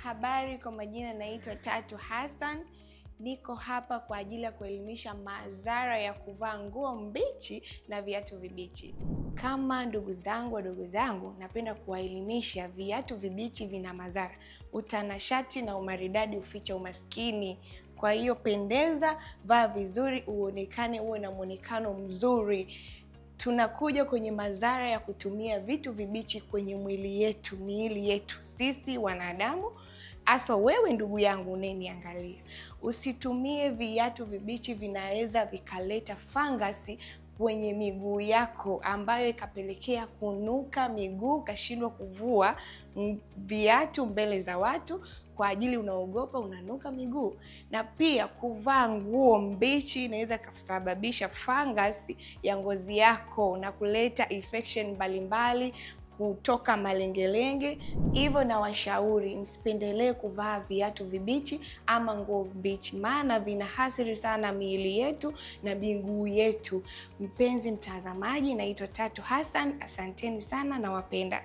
Habari, kwa majina naitwa Tatu Hassan. Niko hapa kwa ajili ya kuelimisha madhara ya kuvaa nguo mbichi na viatu vibichi. Kama ndugu zangu, napenda kuwaelimisha viatu vibichi vina madhara. Utanashati na umaridadi uficha umaskini. Kwa hiyo pendeza, vaa vizuri, uonekane, uwe na muonekano mzuri. Tunakuja kwenye madhara ya kutumia vitu vibichi kwenye miili yetu sisi wanadamu. Hasa wewe ndugu yangu unaniangalia, usitumie viatu vibichi, vinaweza vikaleta fangasi kwenye miguu yako ambayo ikapelekea kunuka miguu, kashindwa kuvua viatu mbele za watu kwa ajili unaogopa unanuka miguu. Na pia kuvaa nguo mbichi inaweza kusababisha fangasi ya ngozi yako na kuleta infection mbalimbali, kutoka malengelenge. Hivyo na washauri msipendelee kuvaa viatu vibichi ama nguo mbichi, maana vinaathiri sana miili yetu na miguu yetu. Mpenzi mtazamaji, naitwa Tatu Hassan. Asanteni sana na wapenda.